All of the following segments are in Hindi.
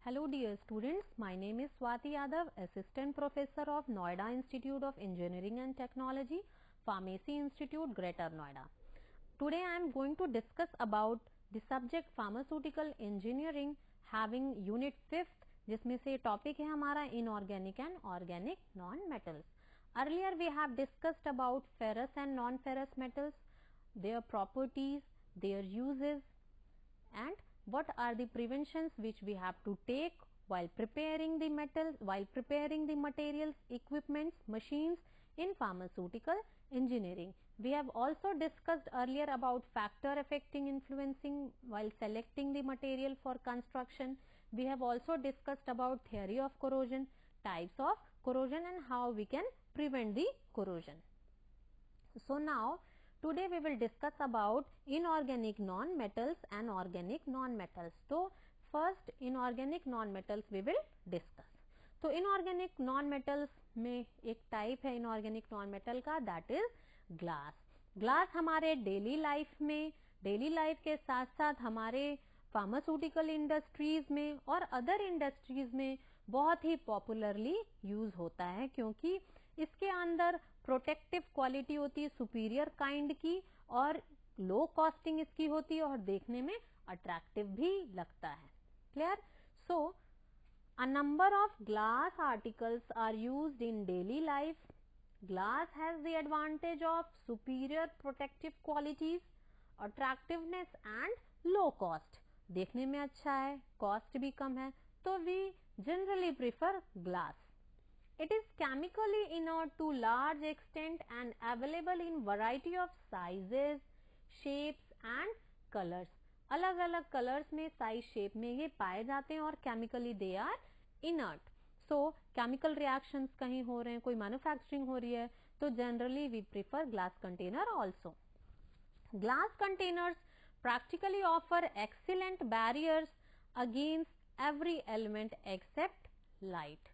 Hello dear students, my name is Swati Yadav, Assistant Professor of Noida Institute of Engineering and Technology, Pharmacy Institute, Greater Noida. Today I am going to discuss about the subject Pharmaceutical Engineering having Unit 5th, जिसमें से टॉपिक है हमारा Inorganic and Organic Non-Metals. Earlier we have discussed about ferrous and non-ferrous metals, their properties, their uses and what are the preventions which we have to take while preparing the metals, while preparing the materials, equipments, machines in pharmaceutical engineering. We have also discussed earlier about factor affecting, influencing while selecting the material for construction. We have also discussed about theory of corrosion, types of corrosion and how we can prevent the corrosion. So now today we will discuss about inorganic non-metals and organic non-metals. So first inorganic non-metals we will discuss. तो inorganic non-metals में एक टाइप है inorganic non-metal का, that is glass. ग्लास हमारे डेली लाइफ में, डेली लाइफ के साथ साथ हमारे फार्मास्यूटिकल इंडस्ट्रीज में और अदर इंडस्ट्रीज में बहुत ही पॉपुलरली यूज होता है, क्योंकि इसके अंदर प्रोटेक्टिव क्वालिटी होती है सुपीरियर काइंड की और लो कॉस्टिंग इसकी होती है और देखने में अट्रैक्टिव भी लगता है. Clear? So a number of glass articles are used in daily life. Glass has the advantage of superior protective qualities, attractiveness and low cost. देखने में अच्छा है, कॉस्ट भी कम है, तो we generally prefer glass. It is chemically inert to large extent and available in variety of sizes, shapes and colors. अलग अलग कलर्स में, साइज, शेप में ये पाए जाते हैं और chemically they are inert. So chemical reactions कहीं हो रहे हैं, कोई मैन्युफैक्चरिंग हो रही है, तो generally we prefer glass container also. Glass containers practically offer excellent barriers against every element except light.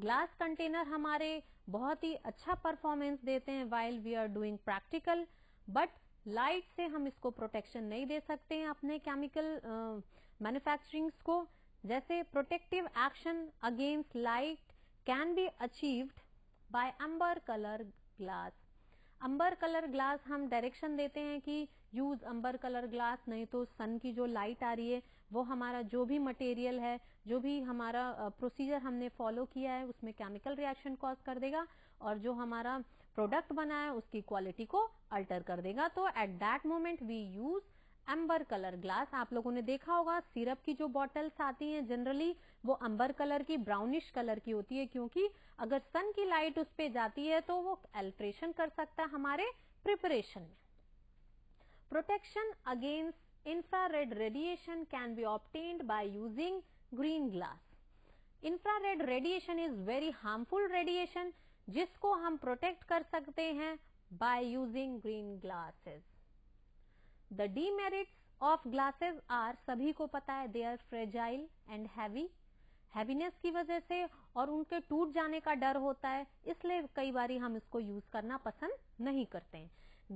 Glass container हमारे बहुत ही अच्छा परफॉर्मेंस देते हैं while we are doing practical, but light से हम इसको प्रोटेक्शन नहीं दे सकते हैं अपने केमिकल मैन्युफैक्चरिंग्स को. जैसे protective action against light can be achieved by amber colour glass. Amber colour glass हम डायरेक्शन देते हैं कि यूज अंबर कलर ग्लास, नहीं तो सन की जो लाइट आ रही है वो हमारा जो भी मटेरियल है, जो भी हमारा प्रोसीजर हमने फॉलो किया है उसमें केमिकल रिएक्शन कॉज कर देगा और जो हमारा प्रोडक्ट बना है उसकी क्वालिटी को अल्टर कर देगा. तो at that moment we use amber colour glass. आप लोगों ने देखा होगा सिरप की जो बॉटल्स आती हैं जनरली वो अंबर कलर की, ब्राउनिश कलर की होती है, क्योंकि अगर सन की लाइट उस पे जाती है तो वो अल्ट्रेशन कर सकता है हमारे प्रिपरेशन में. Protection against infrared radiation can be obtained by using green glass. Infrared radiation is very harmful radiation जिसको हम प्रोटेक्ट कर सकते हैं by using green glasses. The demerits of glasses are, सभी को पता है, they are fragile and heavy. Heaviness की वजह से और उनके टूट जाने का डर होता है, इसलिए कई बारी हम इसको यूज करना पसंद नहीं करते हैं.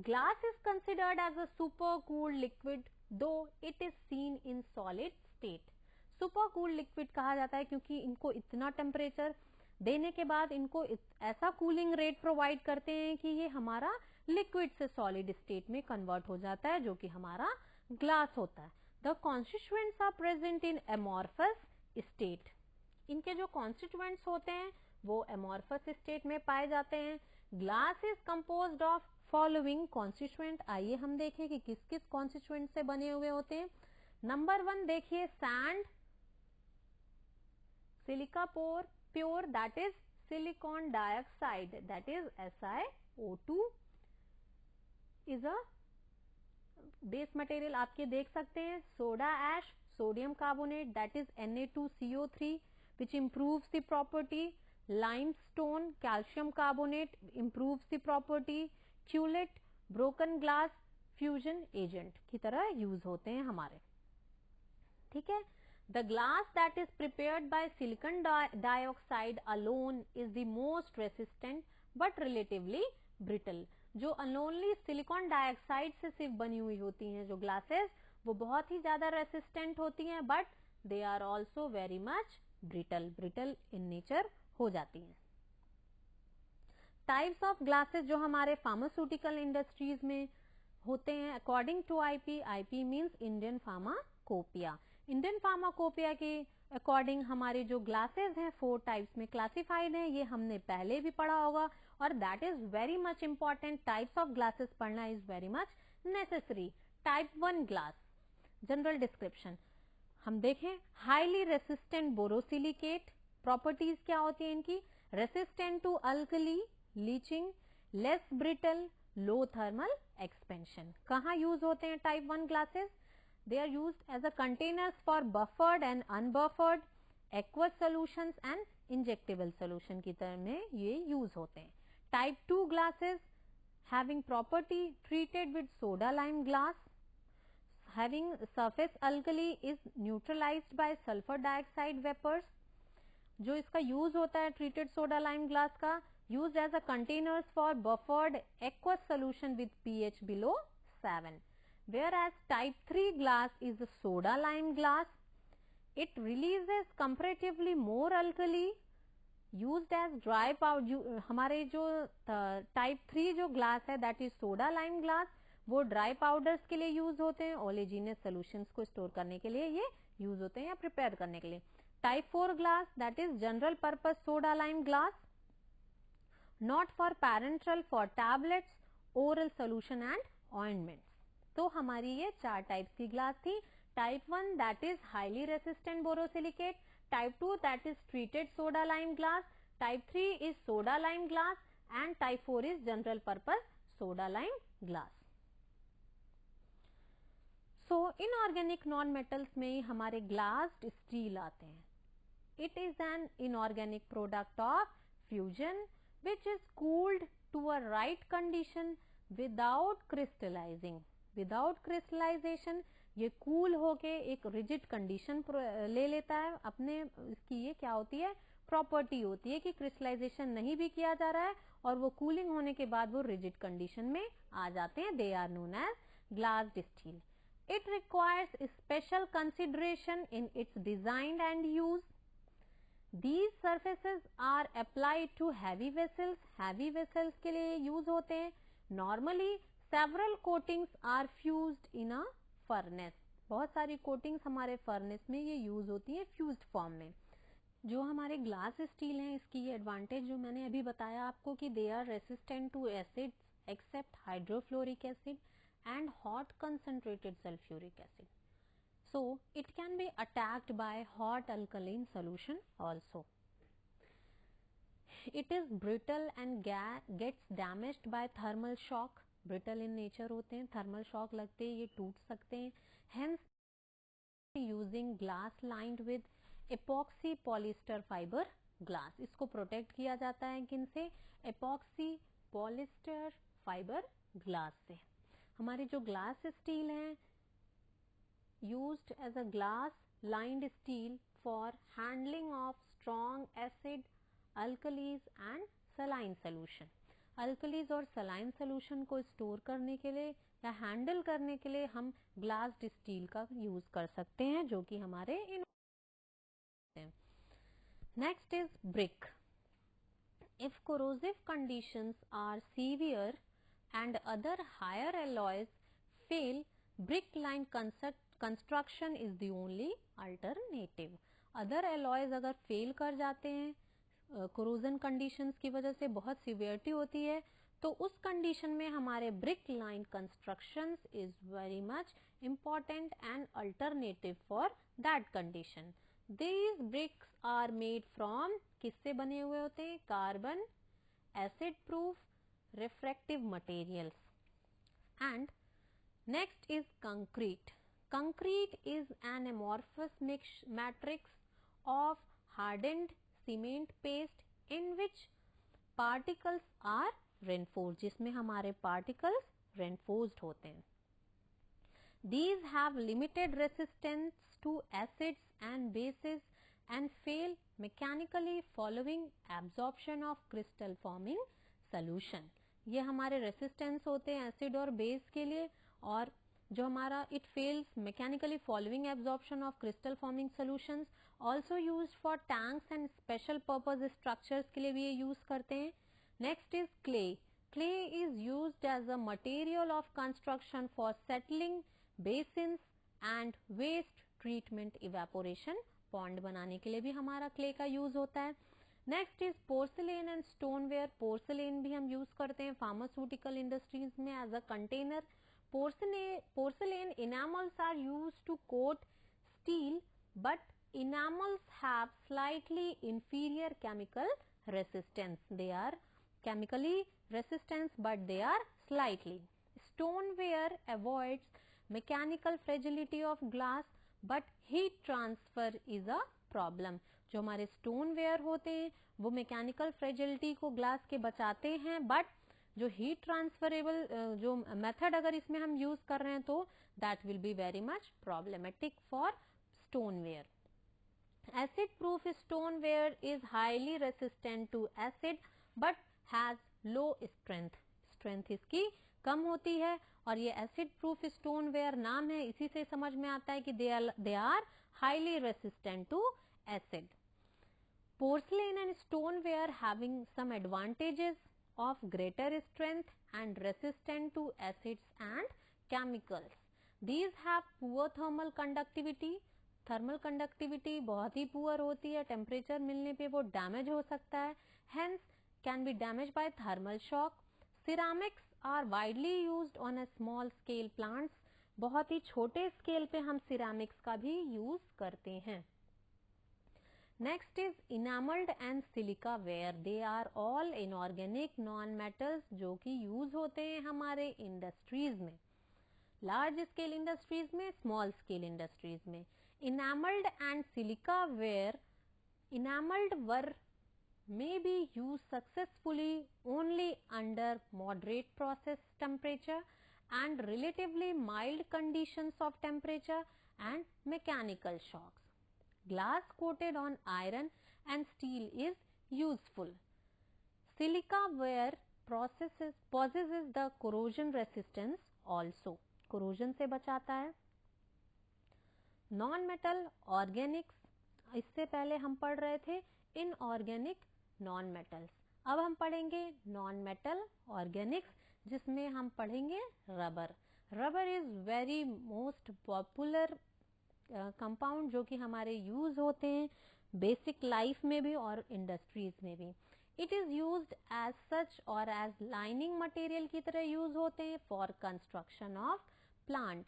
Glass is considered as a supercooled liquid though it is seen in solid state. Supercooled liquid कहा जाता है क्योंकि इनको इतना टेम्परेचर देने के बाद इनको ऐसा कूलिंग रेट प्रोवाइड करते हैं कि ये हमारा लिक्विड से सॉलिड स्टेट में कन्वर्ट हो जाता है, जो कि हमारा ग्लास होता है. The constituents are present in amorphous state. इनके जो कॉन्स्टिट्यूएंट्स होते हैं वो amorphous स्टेट में पाए जाते हैं. Glass is composed of following constituent. आइए हम देखें कि किस किस कॉन्स्टिट्यूएंट से बने हुए होते हैं. नंबर 1 देखिए, sand, silica pure that is silicon dioxide that is SiO2 is a base material. आपके देख सकते हैं soda ash, sodium carbonate that is Na2CO3 which improves the property. Limestone, calcium carbonate improves the property. Cullet, broken glass fusion agent की तरह यूज होते हैं हमारे. ठीक है. The glass that is prepared by silicon dioxide alone is the most resistant but relatively brittle. जो अनोनली सिलिकॉन डाइऑक्साइड से सिर्फ बनी हुई होती हैं जो ग्लासेस, वो बहुत ही ज्यादा रेसिस्टेंट होती हैं but they are also very much brittle in nature हो जाती हैं. Types of glasses जो हमारे pharmaceutical industries में होते हैं according to IP, IP means Indian Pharmacopoeia. Indian Pharmacopoeia के अकॉर्डिंग हमारे जो ग्लासेस हैं 4 टाइप्स में क्लासिफाइड हैं. ये हमने पहले भी पढ़ा होगा और that is very much important. Types of glasses पढ़ना is very much necessary. Type 1 glass general description हम देखें. Highly resistant borosilicate. प्रॉपर्टीज क्या होती है इनकी? Resistant to alkali, leaching, less brittle, low thermal expansion. कहाँ यूज होते हैं type 1 glasses? They are used as a containers for buffered and unbuffered aqueous solutions and injectable solution की तरह में ये use होते हैं. Type 2 glasses having property treated with soda lime glass, having surface alkali is neutralized by sulfur dioxide vapors. जो इसका use होता है treated soda lime glass का, used as a containers for buffered aqueous solution with pH below 7. Whereas type 3 glass is a soda lime glass. It releases comparatively more alkali, used as dry powder. हमारे जो type 3 जो glass है that is soda lime glass, वो dry powders के लिए use होते हैं. oleaginous solutions को store करने के लिए ये use होते हैं या prepare करने के लिए. Type 4 glass that is general purpose soda lime glass, not for parenteral, for tablets, oral solution and ointments. तो हमारी ये 4 टाइप्स की ग्लास थी. Type 1 that is highly resistant borosilicate. Type 2 that is treated soda lime glass. Type 3 is soda lime glass and type 4 is general purpose soda lime glass. So inorganic non metals में हमारे ग्लास्ड स्टील आते हैं. It is an inorganic product of fusion which is cooled to a right condition without crystallizing. Without crystallization ये कूल होके एक रिजिड कंडीशन ले लेता है अपने. इसकी ये क्या होती है? प्रॉपर्टी होती है कि क्रिस्टलाइजेशन नहीं भी किया जा रहा है और वो कूलिंग होने के बाद वो रिजिड कंडीशन में आ जाते हैं. They are known as glassed steel. It requires special consideration in its design and use. These surfaces are applied to heavy vessels. Heavy vessels के लिए यूज होते हैं. Normally several coatings are fused in a furnace. बहुत सारी coatings हमारे furnace में ये use होती है fused form में. जो हमारे ग्लास स्टील हैं इसकी ये एडवांटेज जो मैंने अभी बताया आपको कि they are resistant to acids except hydrofluoric acid and hot concentrated sulfuric acid. So it can be attacked by hot alkaline solution also. It is brittle and gets damaged by thermal shock. Brittle in nature होते हैं. थर्मल शॉक लगते ही ये टूट सकते हैं. Hence using glass lined with epoxy polyester fibre glass. इसको प्रोटेक्ट किया जाता है किनसे? एपॉक्सी पॉलिस्टर फाइबर ग्लास से. हमारे जो ग्लास स्टील हैं used as a glass lined steel for handling of strong acid, alkalies and saline solution. Alkalies और सलाइन सोल्यूशन को स्टोर करने के लिए या हैंडल करने के लिए हम ग्लास्ड स्टील का यूज कर सकते हैं जो कि हमारे इन. Next is brick. If corrosive conditions are severe and other higher alloys fail, brick line construction is the only alternative. Other alloys अगर फेल कर जाते हैं कोरोजन कंडीशंस की वजह से, बहुत सिवियरिटी होती है, तो उस कंडीशन में हमारे brick line constructions is very much important and alternative for that condition. These bricks are made from किससे बने हुए होते हैं? Carbon, acid proof, refractive materials. And next is concrete. Concrete is an amorphous matrix of hardened cement paste in which particles are reinforced, जिसमें हमारे particles reinforced होते हैं. These have limited resistance to acids and bases and fail mechanically following absorption of crystal forming solution. ये हमारे resistance होते हैं acid और base के लिए और जो हमारा it fails mechanically following absorption of crystal forming solutions, also used for tanks and special purpose structures के लिए भी ये यूज करते हैं. Next is clay. Clay is used as a material of construction for settling basins and waste treatment evaporation. Pond बनाने के लिए भी हमारा क्ले का यूज होता है. Next is porcelain and stoneware. Porcelain भी हम यूज करते हैं फार्मास्यूटिकल इंडस्ट्रीज में as a container. Porcelain enamels are used to coat steel, but enamels have slightly inferior chemical resistance. They are chemically resistant, but they are slightly. Stoneware avoids mechanical fragility of glass, but heat transfer is a problem. जो हमारे स्टोनवेयर होते हैं वो मैकेनिकल फ्रेजिलिटी को ग्लास के बचाते हैं, बट जो हीट ट्रांसफरेबल जो मेथड अगर इसमें हम यूज कर रहे हैं तो that will be very much problematic for stoneware. Acid proof stoneware is highly resistant to acid but has low strength. Strength इसकी कम होती है और ये एसिड प्रूफ स्टोनवेयर नाम है, इसी से समझ में आता है कि they are highly resistant to acid. Porcelain and stoneware having some advantages of greater strength and resistant to acids and chemicals. These have poor thermal conductivity. Thermal conductivity बहुत ही poor होती है, टेम्परेचर मिलने पे वो डैमेज हो सकता है, hence can be damaged by thermal shock. Ceramics are widely used on a small scale plants. बहुत ही छोटे स्केल पे हम सिरामिक्स का भी यूज करते हैं. Next is enameled and silica ware. They are all inorganic non-metals जो कि यूज होते हैं हमारे इंडस्ट्रीज में, लार्ज स्केल इंडस्ट्रीज में, स्मॉल स्केल इंडस्ट्रीज में. Enameled and silica ware, enameled ware may be used successfully only under moderate process temperature and relatively mild conditions of temperature and mechanical shocks. Glass coated on iron and steel is useful. Silica ware possesses the corrosion resistance also. corrosion से बचाता है. Non-metal organics, इससे पहले हम पढ़ रहे थे inorganic non-metals. अब हम पढ़ेंगे non-metal organics जिसमें हम पढ़ेंगे rubber. Rubber is very most popular compound जो कि हमारे यूज होते हैं बेसिक लाइफ में भी और इंडस्ट्रीज में भी. It is used as such और एज लाइनिंग मटेरियल की तरह यूज होते हैं फॉर कंस्ट्रक्शन ऑफ प्लांट.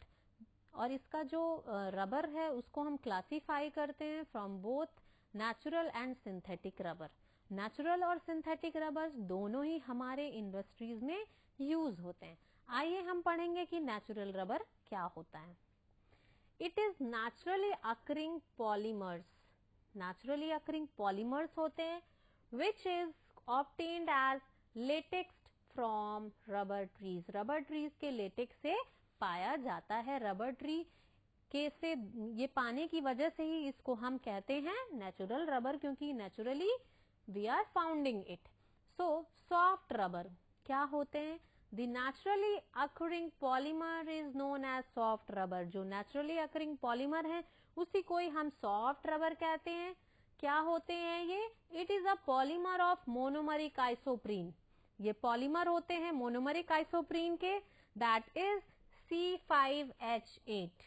और इसका जो रबर है उसको हम क्लासीफाई करते हैं from both natural and synthetic rubber. Natural और सिंथेटिक रबर दोनों ही हमारे इंडस्ट्रीज में यूज होते हैं. आइए हम पढ़ेंगे कि नेचुरल रबर क्या होता है. It is naturally occurring polymers. Naturally occurring polymers होते हैं which is obtained as latex from rubber trees. Rubber trees के latex से पाया जाता है. rubber tree के से ये पाने की वजह से ही इसको हम कहते हैं natural rubber, क्योंकि naturally we are founding it. So soft rubber क्या होते हैं? The naturally occurring polymer is known as soft rubber. जो naturally occurring polymer है उसी को ही हम soft rubber कहते हैं. क्या होते हैं ये? It is a polymer of monomeric isoprene. ये polymer होते हैं monomeric isoprene के, that is C5H8.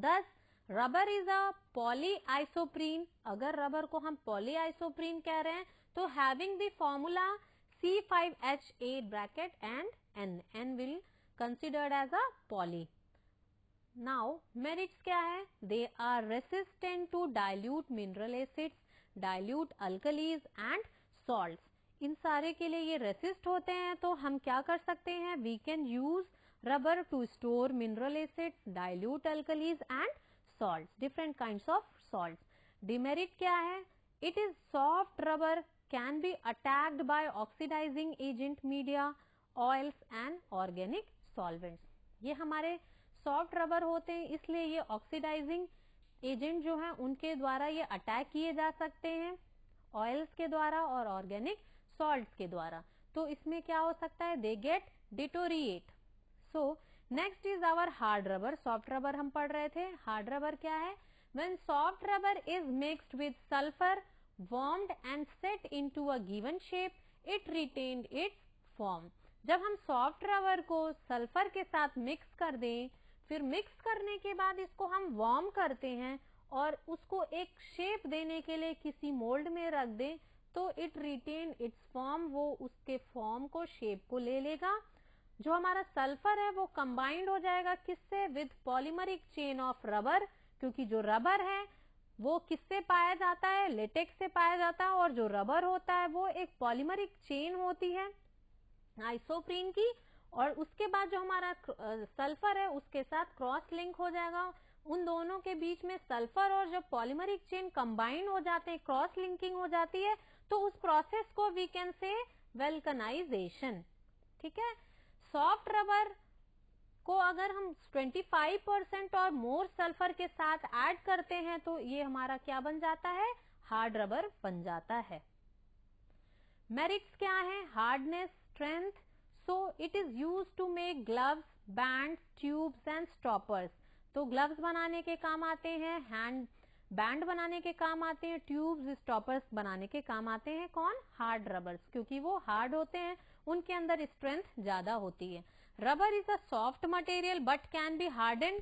Thus rubber is a polyisoprene. अगर rubber को हम polyisoprene कह रहे हैं तो having the formula C5H8 bracket and N. N will considered as a poly. Now merits क्या है? They are resistant to dilute mineral acids, dilute alkalis and salts. इन सारे के लिए ये resist होते हैं तो हम क्या कर सकते हैं? We can use rubber to store mineral acids, dilute alkalis and salts, different kinds of salts. Demerit क्या है? It is soft rubber can be attacked by oxidizing agent media, oils and organic solvents. ये हमारे सॉफ्ट रबर होते हैं इसलिए ये ऑक्सीडाइजिंग एजेंट जो है उनके द्वारा ये अटैक किए जा सकते हैं, ऑयल्स के द्वारा और ऑर्गेनिक सॉल्ट्स के द्वारा. तो इसमें क्या हो सकता है? They get deteriorate. So next is our hard rubber. Soft rubber हम पढ़ रहे थे. हार्ड रबर क्या है? When soft rubber is mixed with sulphur, warmed and set into a given shape, it retained its form. जब हम सॉफ्ट रबर को सल्फर के साथ मिक्स कर दें, फिर मिक्स करने के बाद इसको हम वार्म करते हैं और उसको एक शेप देने के लिए किसी मोल्ड में रख दें, तो इट रिटेन इट्स फॉर्म, वो उसके फॉर्म को, शेप को ले लेगा. जो हमारा सल्फर है वो कंबाइंड हो जाएगा किससे? With polymeric chain of rubber, क्योंकि जो रबर है वो किससे पाया जाता है? लेटेक्स से पाया जाता है. और जो रबर होता है वो एक पॉलीमरिक चेन होती है आइसोप्रीन की, और उसके बाद जो हमारा सल्फर है उसके साथ क्रॉस लिंक हो जाएगा. उन दोनों के बीच में सल्फर और जब पॉलीमरिक चेन कंबाइन हो जाते हैं, क्रॉस लिंकिंग हो जाती है, तो उस प्रोसेस को वी कैन से वल्कनाइजेशन. ठीक है. सॉफ्ट रबर को अगर हम 25% और मोर सल्फर के साथ ऐड करते हैं तो ये हमारा क्या बन जाता है? हार्ड रबर बन जाता है. मेरिट्स क्या है? Hardness, strength. So it is used to make gloves, bands, tubes and stoppers. तो ग्लव्स बनाने के काम आते हैं, हैंड बैंड बनाने के काम आते हैं, ट्यूब्स, स्टॉपर्स बनाने के काम आते हैं. कौन? हार्ड रबर्स, क्योंकि वो हार्ड होते हैं, उनके अंदर स्ट्रेंथ ज्यादा होती है. Rubber is a soft material but can be hardened.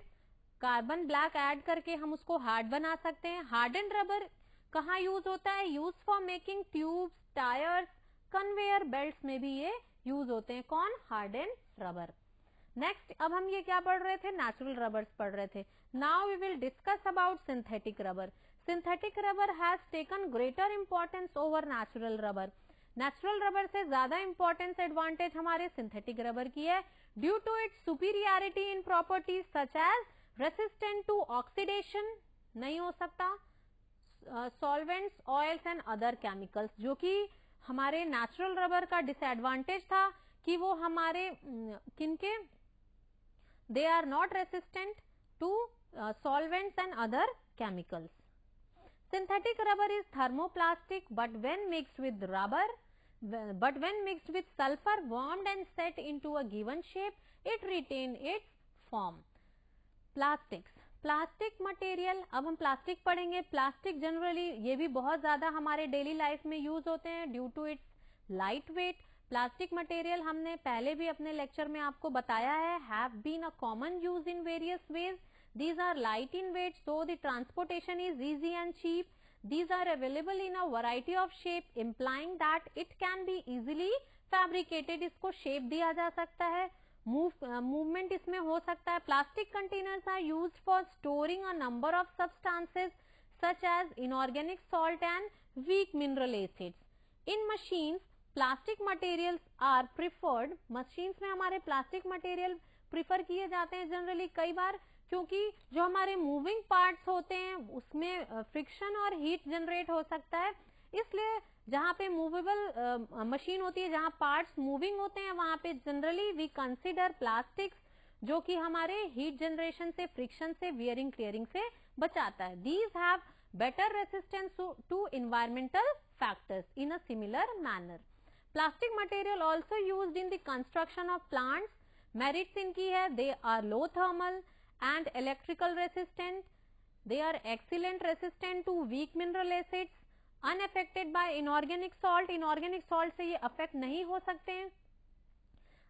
Carbon black add करके हम उसको हार्ड बना सकते हैं. हार्डेंड रबर कहाँ यूज होता है? Use for making tubes, tyres, conveyor belts में भी ये यूज होते हैं. कौन? Hardened rubber. नेक्स्ट, अब हम ये क्या पढ़ रहे थे? नेचुरल रबर्स पढ़ रहे थे. Now we will discuss about synthetic rubber. Synthetic rubber has taken greater importance over natural rubber. Natural rubber से ज्यादा इंपॉर्टेंस, एडवांटेज हमारे सिंथेटिक रबर की है, due to its superiority in properties such as resistant to oxidation, नहीं हो सकता, solvents, oils and other chemicals. जो कि हमारे नेचुरल रबर का डिसएडवांटेज था कि वो हमारे किनके? They are not resistant to solvents and other chemicals. Synthetic rubber is thermoplastic, but when mixed with sulfur, warmed and set into a given shape, it retain its form. Plastics. Plastic material. अब हम प्लास्टिक पढ़ेंगे. प्लास्टिक जनरली ये भी बहुत ज्यादा हमारे डेली लाइफ में यूज होते हैं due to its light weight. Plastic material हमने पहले भी अपने लेक्चर में आपको बताया है, have been a common use in various ways. These are light in weight, so the transportation is easy and cheap. These are available in a variety of shape, implying that it can be easily fabricated. इसको shape दिया जा सकता है, movement इसमें हो सकता है. Plastic containers are used for storing a number of substances such as inorganic salt and weak mineral acids. In machines, plastic materials are preferred. Machines में हमारे plastic material prefer किए जाते हैं जनरली कई बार, क्योंकि जो हमारे मूविंग पार्ट्स होते हैं उसमें फ्रिक्शन और हीट जनरेट हो सकता है. इसलिए जहाँ पे मूवेबल मशीन होती है, जहाँ पार्ट्स मूविंग होते हैं, वहाँ पे जनरली वी कंसीडर प्लास्टिक्स, जो कि हमारे हीट जनरेशन से, फ्रिक्शन से, वियरिंग क्लियरिंग से बचाता है. These have better resistance to environmental factors in a similar manner. Plastic material also used in the construction of plants. Merits इनकी है, they are low thermal and electrical resistant. They are excellent resistant to weak mineral acids, unaffected by inorganic salt. Inorganic salt से ये affect नहीं हो सकते हैं.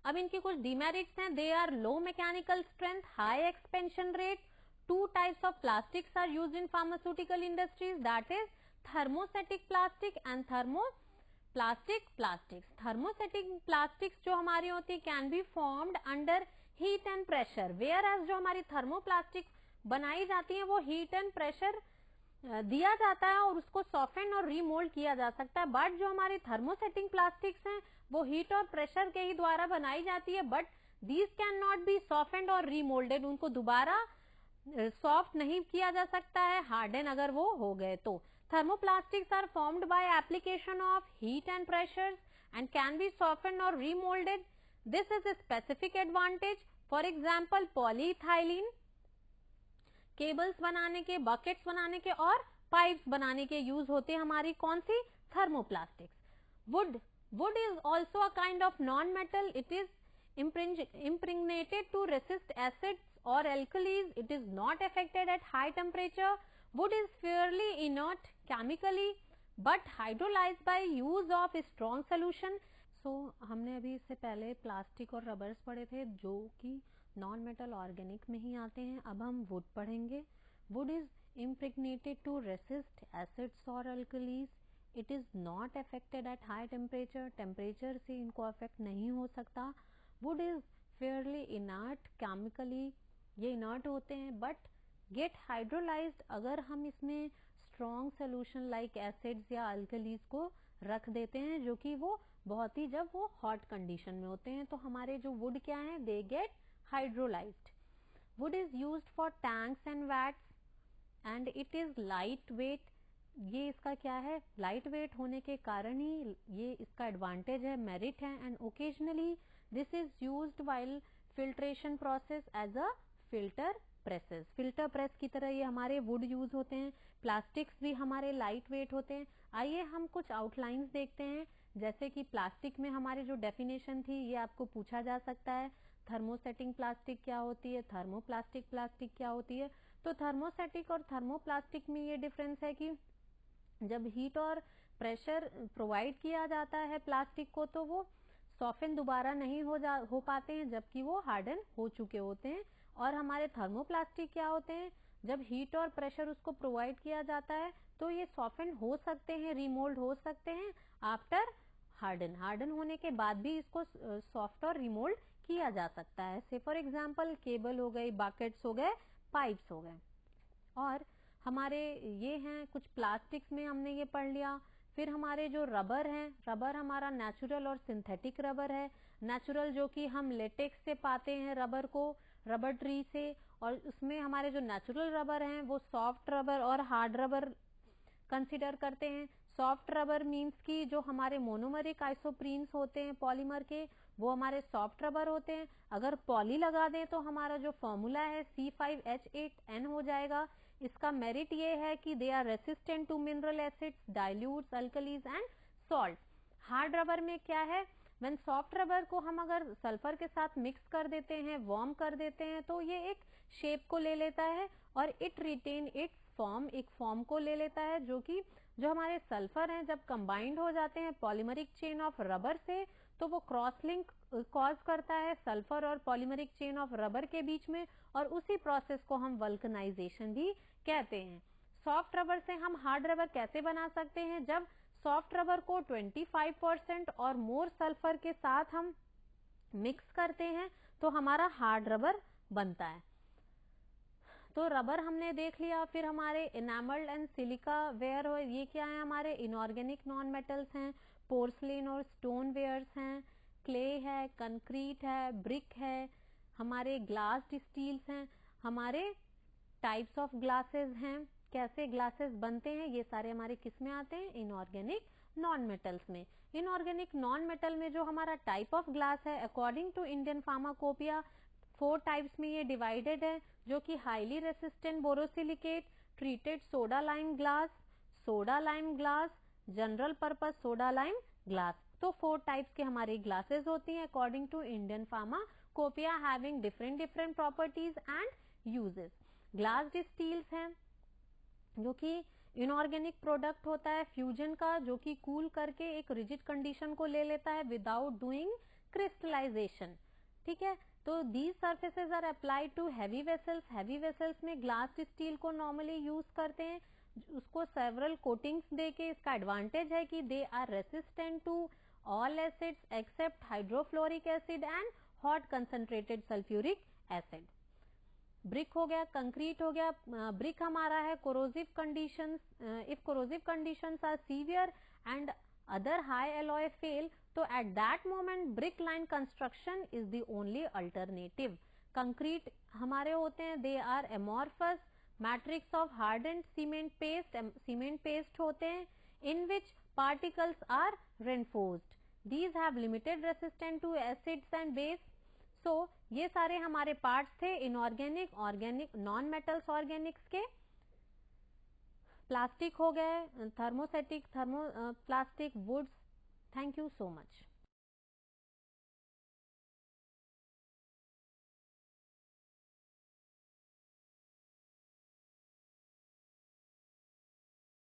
अब इनकी कुछ demerits हैं. They are low mechanical strength, high expansion rate. Two types of plastics are used in pharmaceutical industries, that is thermostatic plastic and thermoplastic plastics. Thermostatic plastics जो हमारी होती है can be formed under heat and pressure, whereas जो हमारी थर्मोप्लास्टिक बनाई जाती है वो हीट एंड प्रेशर दिया जाता है और उसको सॉफ्टन और रीमोल्ड किया जा सकता है. बट जो हमारी थर्मोसेटिंग प्लास्टिक्स हैं वो हीट और प्रेशर के ही द्वारा बनाई जाती है, but these can not be soften और रीमोल्डेड. उनको दोबारा सॉफ्ट नहीं किया जा सकता है, हार्डन अगर वो हो गए तो. Thermoplastics are formed by application of heat and pressure and can be soften और remoulded. This is a specific advantage. For example, polyethylene cables बनाने के, बकेट्स बनाने के और पाइप्स बनाने के यूज होते हैं हमारी कौन सी? Thermoplastics. Wood is also a kind of non metal. It is impregnated to resist acids or alkalis. It is not affected at high temperature. Wood is fairly inert chemically but hydrolyzed by use of strong solution. So हमने अभी इससे पहले प्लास्टिक और रबर्स पढ़े थे जो कि नॉन मेटल ऑर्गेनिक में ही आते हैं. अब हम वुड पढ़ेंगे. Would is impregnated to resist acids or alkalis. It is not affected at high temperature. Temperature से इनको अफेक्ट नहीं हो सकता. Would is fairly inert chemically. ये इनर्ट होते हैं बट गेट हाइड्रोलाइज्ड अगर हम इसमें स्ट्रॉन्ग सोल्यूशन लाइक एसिड्स या अल्कलीज को रख देते हैं, जो कि वो बहुत ही जब वो हॉट कंडीशन में होते हैं, तो हमारे जो वुड क्या है, they gate hydrolysed. Would is used for tanks and watts and it is light weight. ये इसका क्या है, लाइट वेट होने के कारण ही ये इसका एडवांटेज है, मेरिट है. And occasionally this is used while filtration process as a filter presses. Filter press की तरह ये हमारे वुड यूज होते हैं. प्लास्टिक्स भी हमारे लाइट वेट होते हैं. आइए हम कुछ आउटलाइंस देखते हैं. जैसे कि प्लास्टिक में हमारी जो डेफिनेशन थी, ये आपको पूछा जा सकता है. थर्मोसेटिंग प्लास्टिक क्या होती है, थर्मोप्लास्टिक प्लास्टिक क्या होती है. तो थर्मोसेटिक और थर्मोप्लास्टिक में ये डिफरेंस है कि जब हीट और प्रेशर प्रोवाइड किया जाता है प्लास्टिक को, तो वो सॉफ्टन दोबारा नहीं हो पाते हैं, जबकि वो हार्डन हो चुके होते हैं. और हमारे थर्मोप्लास्टिक क्या होते हैं, जब हीट और प्रेशर उसको प्रोवाइड किया जाता है तो ये सॉफ्टन हो सकते हैं, रिमोल्ड हो सकते हैं आफ्टर हार्डन. हार्डन होने के बाद भी इसको सॉफ्ट और रिमोल्ड किया जा सकता है. से फॉर एग्जांपल केबल हो गई, बकेट्स हो गए, पाइप्स हो गए. और हमारे ये हैं कुछ प्लास्टिक्स में हमने ये पढ़ लिया. फिर हमारे जो रबर हैं, रबर हमारा नेचुरल और सिंथेटिक रबर है. नेचुरल जो कि हम लेटेक्स से पाते हैं रबर को, रबर ट्री से, और उसमें हमारे जो नेचुरल रबर हैं वो सॉफ्ट रबर और हार्ड रबर कंसिडर करते हैं. सॉफ्ट रबर मीन्स कि जो हमारे मोनोमरिक आइसोप्रीन्स होते हैं पॉलीमर के, वो हमारे सॉफ्ट रबर होते हैं. अगर पॉली लगा दें तो हमारा जो फॉर्मूला है C5H8N हो जाएगा. इसका मेरिट ये है कि they are resistant to mineral acids, dilutes, alkalies and salt. Hard rubber में क्या है, व्हेन सॉफ्ट रबर को हम अगर सल्फर के साथ मिक्स कर देते हैं, वार्म कर देते हैं, तो ये एक शेप को ले लेता है और इट रिटेन इट्स फॉर्म, एक फॉर्म को ले लेता है, जो कि जो हमारे सल्फर हैं जब कंबाइंड हो जाते हैं पॉलीमरिक चेन ऑफ रबर से, तो वो क्रॉस लिंक कॉज करता है सल्फर और पॉलीमरिक चेन ऑफ रबर के बीच में, और उसी प्रोसेस को हम वल्कनाइजेशन भी कहते हैं. सॉफ्ट रबर से हम हार्ड रबर कैसे बना सकते हैं, जब सॉफ्ट रबर को 25% और मोर सल्फर के साथ हम मिक्स करते हैं तो हमारा हार्ड रबर बनता है. तो रबर हमने देख लिया. फिर हमारे इनामल्ड एंड सिलिका वेयर, ये क्या है, हमारे इनऑर्गेनिक नॉन मेटल्स हैं. पोर्सलिन और स्टोन वेयर्स हैं. क्ले है, कंक्रीट है, ब्रिक है, हमारे ग्लास स्टील्स हैं. हमारे टाइप्स ऑफ ग्लासेस हैं, कैसे ग्लासेस बनते हैं, ये सारे हमारे किस में आते हैं, इनऑर्गेनिक नॉन मेटल्स में. इनऑर्गेनिक नॉन मेटल में जो हमारा टाइप ऑफ ग्लास है, according to Indian pharmacopoeia 4 types में ये डिवाइडेड है, जो कि highly resistant borosilicate, treated soda lime glass, general purpose soda lime glass. तो 4 टाइप्स के हमारी ग्लासेस होती हैं according to Indian pharmacopoeia, having different properties and uses. Glass steels हैं जो कि इनऑर्गेनिक प्रोडक्ट होता है फ्यूजन का, जो कि कूल करके एक रिजिड कंडीशन को ले लेता है विदाउट डूइंग क्रिस्टलाइजेशन. ठीक है. तो these surfaces are applied to heavy vessels. Heavy vessels में ग्लास स्टील को नॉर्मली यूज करते हैं, उसको सेवरल कोटिंग्स देके. इसका एडवांटेज है कि they are resistant to all acids except hydrofluoric acid and hot concentrated sulphuric acid. Brick हो गया, कंक्रीट हो गया. ब्रिक हमारा है corrosive conditions. If corrosive conditions are severe and other high alloy fail, तो at that moment brick line construction is the only alternative. Concrete हमारे होते हैं, they are amorphous matrix of hardened cement paste होते हैं, in which particles are reinforced. These have limited resistant to acids and base. So ये सारे हमारे पार्ट्स थे inorganic, organic, non metals organics के. प्लास्टिक हो गए, thermosetting, plastic, woods. Thank you so much.